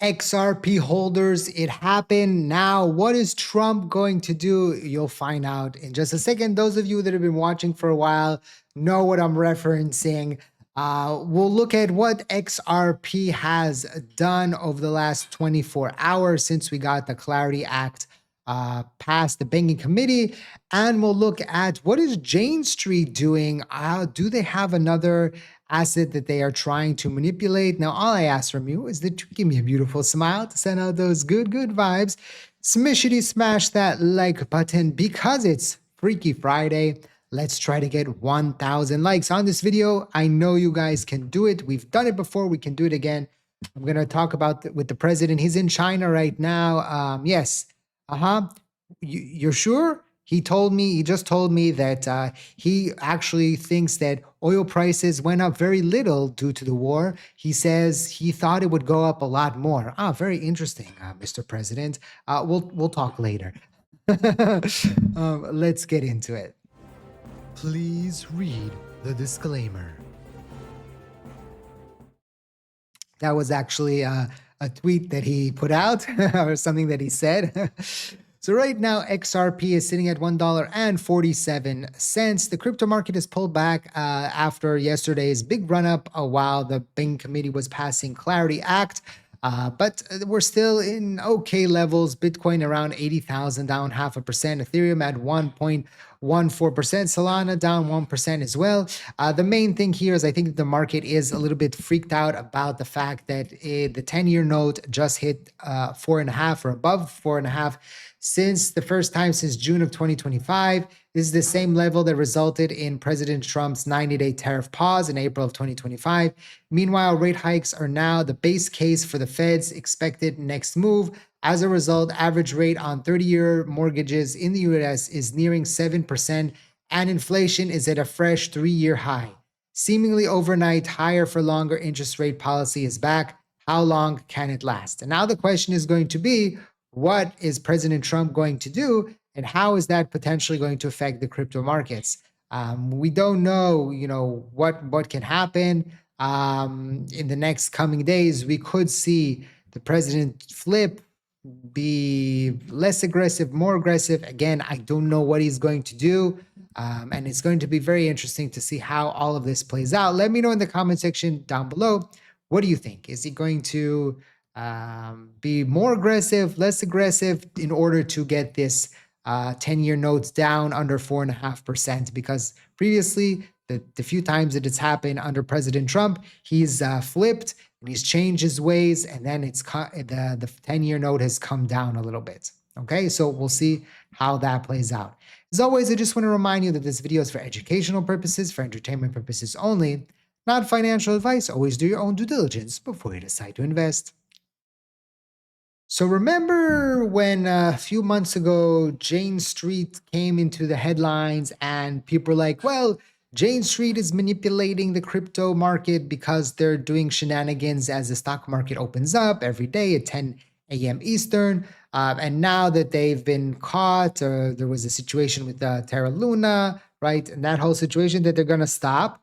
XRP holders, it happened. Now, what is Trump going to do? You'll find out in just a second. Those of you that have been watching for a while know what I'm referencing. We'll look at what XRP has done over the last 24 hours since we got the Clarity Act passed the banking committee, and we'll look at what is Jane Street doing. Do they have another asset that they are trying to manipulate? Now, all I ask from you is that you give me a beautiful smile to send out those good vibes. Smishity smash that like button because it's Freaky Friday. Let's try to get 1,000 likes on this video. I know you guys can do it. We've done it before. We can do it again. I'm going to talk about with the president. He's in China right now. Yes. You're sure? He just told me that he actually thinks that oil prices went up very little due to the war. He says he thought it would go up a lot more. Very interesting, Mr. President. We'll talk later. Let's get into it. Please read the disclaimer. That was actually a tweet that he put out or something that he said. So right now, XRP is sitting at $1.47. The crypto market has pulled back after yesterday's big run-up while the banking committee was passing Clarity Act. But we're still in okay levels. Bitcoin around 80,000, down 0.5%. Ethereum at 1.14%. Solana down 1% as well. The main thing here is I think the market is a little bit freaked out about the fact that the 10-year note just hit 4.5 or above 4.5 since the first time since June of 2025. This is the same level that resulted in President Trump's 90-day tariff pause in April of 2025. Meanwhile, rate hikes are now the base case for the Fed's expected next move. As a result, average rate on 30-year mortgages in the US is nearing 7%, and inflation is at a fresh 3-year high. Seemingly overnight, higher for longer interest rate policy is back. How long can it last? And now the question is going to be, what is President Trump going to do, and how is that potentially going to affect the crypto markets? We don't know, what can happen. In the next coming days, we could see the president flip, be less aggressive, more aggressive. Again, I don't know what he's going to do. And it's going to be very interesting to see how all of this plays out. Let me know in the comment section down below. What do you think? Is he going to be more aggressive, less aggressive in order to get this 10-year notes down under 4.5%? Because previously, the few times that it's happened under President Trump, he's flipped and he's changed his ways, and then the 10-year note has come down a little bit. Okay, so we'll see how that plays out. As always, I just want to remind you that this video is for educational purposes, for entertainment purposes only, not financial advice. Always do your own due diligence before you decide to invest. So remember when a few months ago, Jane Street came into the headlines and people were like, well, Jane Street is manipulating the crypto market because they're doing shenanigans as the stock market opens up every day at 10 a.m. Eastern. And now that they've been caught, there was a situation with Terra Luna, right? And that whole situation that they're going to stop.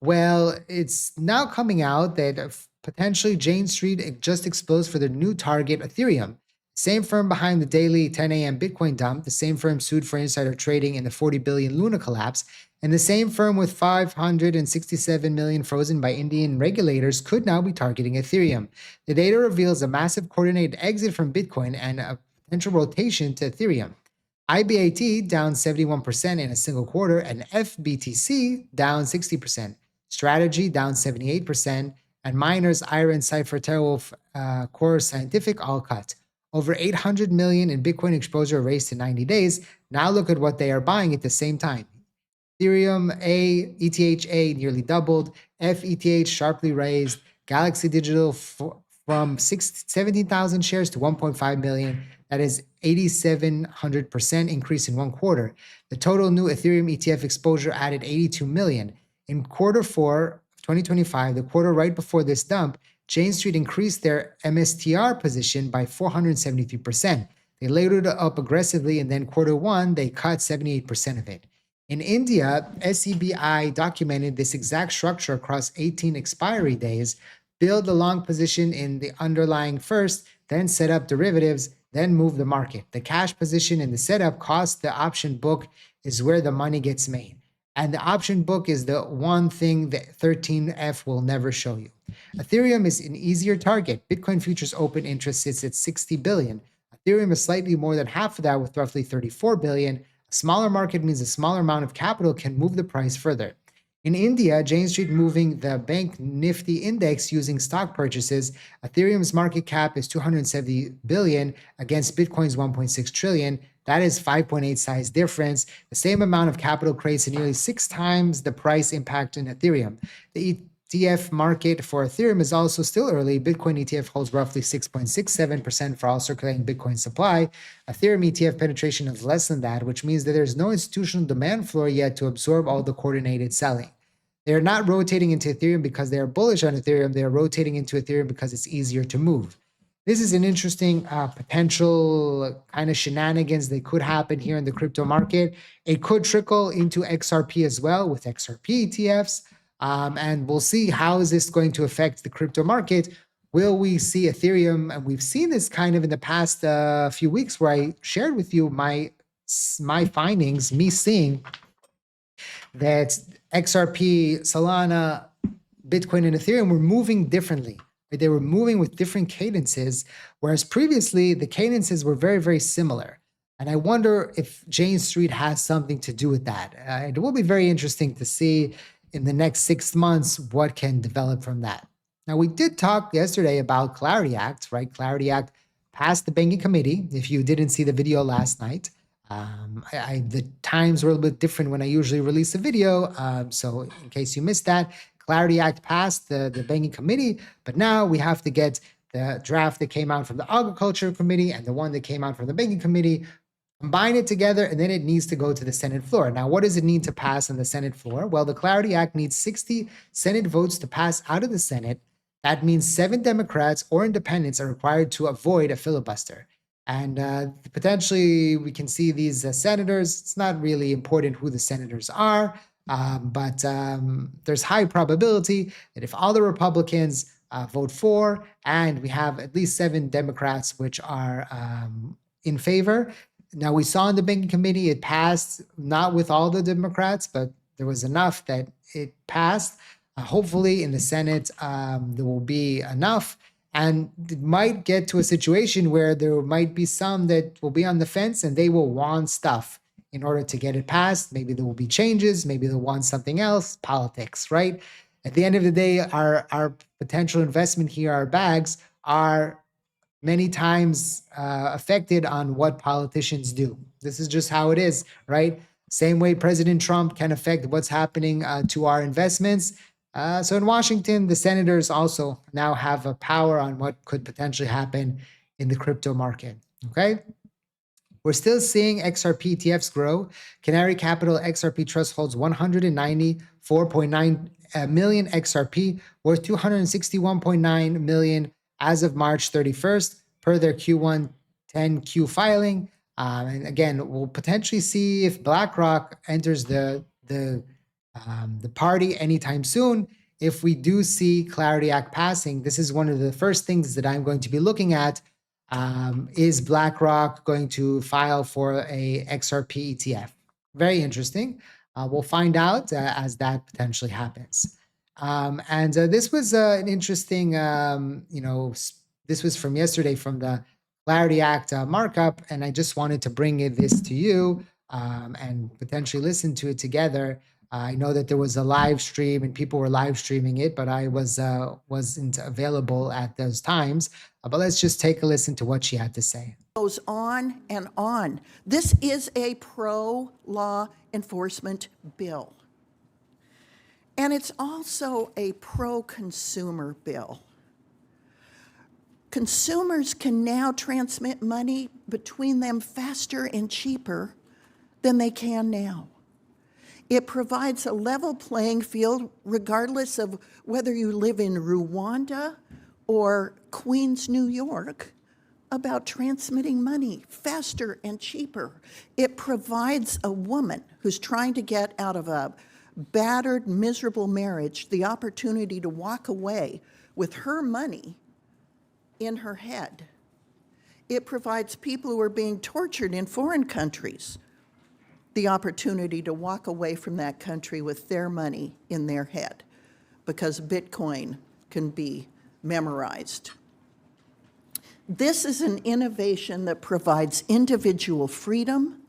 Well, it's now coming out that potentially Jane Street just exposed for their new target, Ethereum. Same firm behind the daily 10 a.m. Bitcoin dump, the same firm sued for insider trading in the 40 billion Luna collapse, and the same firm with 567 million frozen by Indian regulators could now be targeting Ethereum. The data reveals a massive coordinated exit from Bitcoin and a potential rotation to Ethereum. IBAT down 71% in a single quarter, and FBTC down 60%. Strategy down 78%. And miners, IRA and Cypher, TeraWolf, Core Scientific all cut. Over 800 million in Bitcoin exposure erased in 90 days. Now look at what they are buying at the same time. Ethereum ETHA nearly doubled. FETH sharply raised. Galaxy Digital from 17,000 shares to 1.5 million. That is 8,700% increase in one quarter. The total new Ethereum ETF exposure added 82 million. In quarter 4, 2025, the quarter right before this dump, Jane Street increased their MSTR position by 473%. They layered it up aggressively, and then quarter 1, they cut 78% of it. In India, SEBI documented this exact structure across 18 expiry days. build a long position in the underlying first, then set up derivatives, then move the market. The cash position in the setup cost, the option book is where the money gets made. And the option book is the one thing that 13F will never show you. Ethereum is an easier target. Bitcoin futures open interest sits at 60 billion. Ethereum is slightly more than half of that with roughly 34 billion. A smaller market means a smaller amount of capital can move the price further. In India, Jane Street moving the Bank Nifty index using stock purchases. Ethereum's market cap is 270 billion against Bitcoin's 1.6 trillion. That is 5.8 size difference. The same amount of capital creates nearly 6 times the price impact in Ethereum. The ETF market for Ethereum is also still early. Bitcoin ETF holds roughly 6.67% for all circulating Bitcoin supply. Ethereum ETF penetration is less than that, which means that there's no institutional demand floor yet to absorb all the coordinated selling. They're not rotating into Ethereum because they are bullish on Ethereum. They are rotating into Ethereum because it's easier to move. This is an interesting potential kind of shenanigans that could happen here in the crypto market. It could trickle into XRP as well with XRP ETFs. And we'll see how is this going to affect the crypto market. Will we see Ethereum? And we've seen this kind of in the past few weeks where I shared with you my findings, me seeing that XRP, Solana, Bitcoin, and Ethereum were moving differently. They were moving with different cadences, whereas previously the cadences were very, very similar. And I wonder if Jane Street has something to do with that. It will be very interesting to see in the next 6 months what can develop from that. Now, we did talk yesterday about Clarity Act, right? Clarity Act passed the banking committee. If you didn't see the video last night, the times were a little bit different when I usually release a video. So in case you missed that, Clarity Act passed the banking committee, but now we have to get the draft that came out from the agriculture committee and the one that came out from the banking committee, combine it together, and then it needs to go to the Senate floor. Now, what does it need to pass on the Senate floor? Well, the Clarity Act needs 60 Senate votes to pass out of the Senate. That means 7 Democrats or independents are required to avoid a filibuster. And potentially we can see these senators. It's not really important who the senators are, but there's high probability that if all the Republicans vote for, and we have at least 7 Democrats which are in favor. Now, we saw in the banking committee, it passed not with all the Democrats, but there was enough that it passed. Hopefully in the Senate, there will be enough. And it might get to a situation where there might be some that will be on the fence and they will want stuff in order to get it passed. Maybe there will be changes. Maybe they'll want something else. Politics, right? At the end of the day, our potential investment here, our bags, are many times affected on what politicians do. This is just how it is, right? Same way President Trump can affect what's happening to our investments. So in Washington, the senators also now have a power on what could potentially happen in the crypto market, okay? We're still seeing XRP ETFs grow. Canary Capital XRP Trust holds 194.9 million XRP, worth 261.9 million as of March 31st, per their Q1 10Q filing. And again, we'll potentially see if BlackRock enters the party anytime soon. If we do see Clarity Act passing, this is one of the first things that I'm going to be looking at. Is BlackRock going to file for a XRP ETF? Very interesting. We'll find out as that potentially happens. And this was an interesting, this was from yesterday from the Clarity Act markup, and I just wanted to bring this to you and potentially listen to it together. I know that there was a live stream and people were live streaming it, but I wasn't available at those times. But let's just take a listen to what she had to say. Goes on and on. This is a pro-law enforcement bill. And it's also a pro-consumer bill. Consumers can now transmit money between them faster and cheaper than they can now. It provides a level playing field regardless of whether you live in Rwanda or Queens, New York, about transmitting money faster and cheaper. It provides a woman who's trying to get out of a battered, miserable marriage the opportunity to walk away with her money in her head. It provides people who are being tortured in foreign countries the opportunity to walk away from that country with their money in their head, because Bitcoin can be memorized. This is an innovation that provides individual freedom,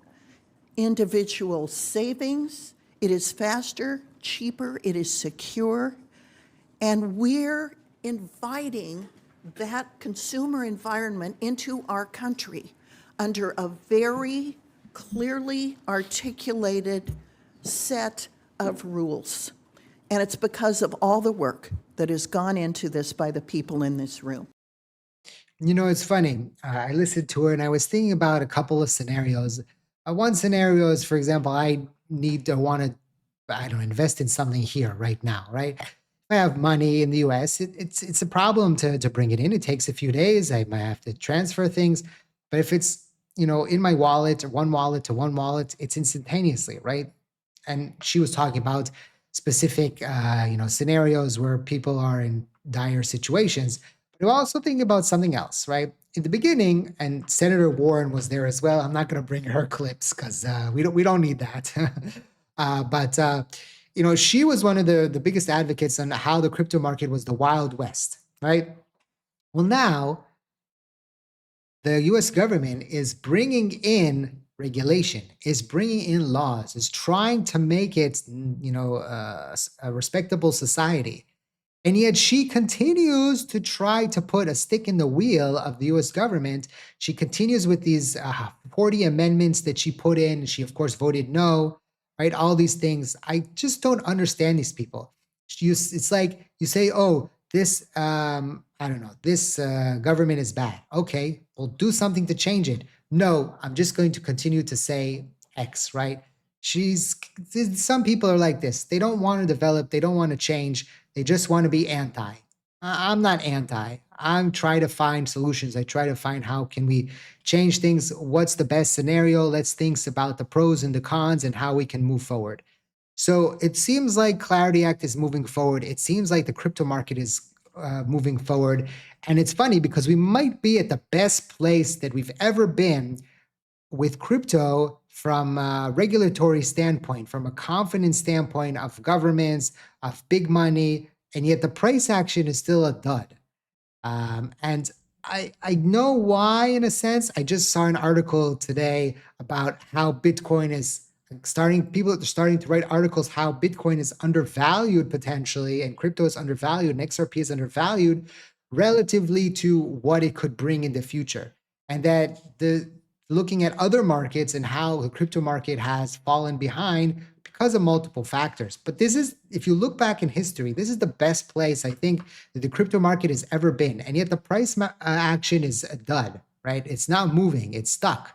individual savings. It is faster, cheaper, it is secure, and we're inviting that consumer environment into our country under a very clearly articulated set of rules. And it's because of all the work that has gone into this by the people in this room. You know, it's funny. I listened to her and I was thinking about a couple of scenarios. One scenario is, for example, I want to, I don't know, invest in something here right now, right? If I have money in the US, it's a problem to bring it in. It takes a few days. I might have to transfer things. But if it's, in my wallet or one wallet to one wallet, it's instantaneously, right? And she was talking about specific, scenarios where people are in dire situations. But we're also thinking about something else, right? In the beginning, and Senator Warren was there as well. I'm not going to bring her clips because we don't need that. But she was one of the biggest advocates on how the crypto market was the Wild West, right? Well, now the U.S. government is bringing in regulation, is bringing in laws, is trying to make it, a respectable society. And yet she continues to try to put a stick in the wheel of the US government. She continues with these 40 amendments that she put in. She, of course, voted no, right? All these things. I just don't understand these people. It's like you say, oh, this, I don't know, this government is bad. Okay, we'll do something to change it. No, I'm just going to continue to say X, right? Some people are like this. They don't want to develop, they don't want to change. They just want to be anti. I'm not anti. I'm trying to find solutions. I try to find how can we change things? What's the best scenario? Let's think about the pros and the cons and how we can move forward. So it seems like Clarity Act is moving forward. It seems like the crypto market is moving forward. And it's funny because we might be at the best place that we've ever been with crypto from a regulatory standpoint, from a confidence standpoint of governments, of big money, and yet the price action is still a dud. And I know why, in a sense. I just saw an article today about how Bitcoin is people are starting to write articles how Bitcoin is undervalued potentially, and crypto is undervalued, and XRP is undervalued relatively to what it could bring in the future. And that looking at other markets and how the crypto market has fallen behind because of multiple factors. But this is, if you look back in history, this is the best place I think that the crypto market has ever been. And yet the price action is a dud, right? It's not moving, it's stuck.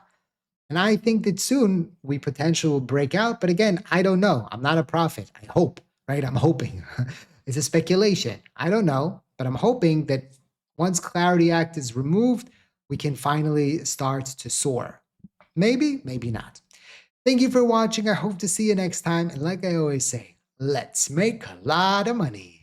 And I think that soon we potentially will break out. But again, I don't know. I'm not a prophet. I hope, right? I'm hoping. It's a speculation. I don't know, but I'm hoping that once Clarity Act is removed, we can finally start to soar. Maybe, maybe not. Thank you for watching. I hope to see you next time. And like I always say, let's make a lot of money.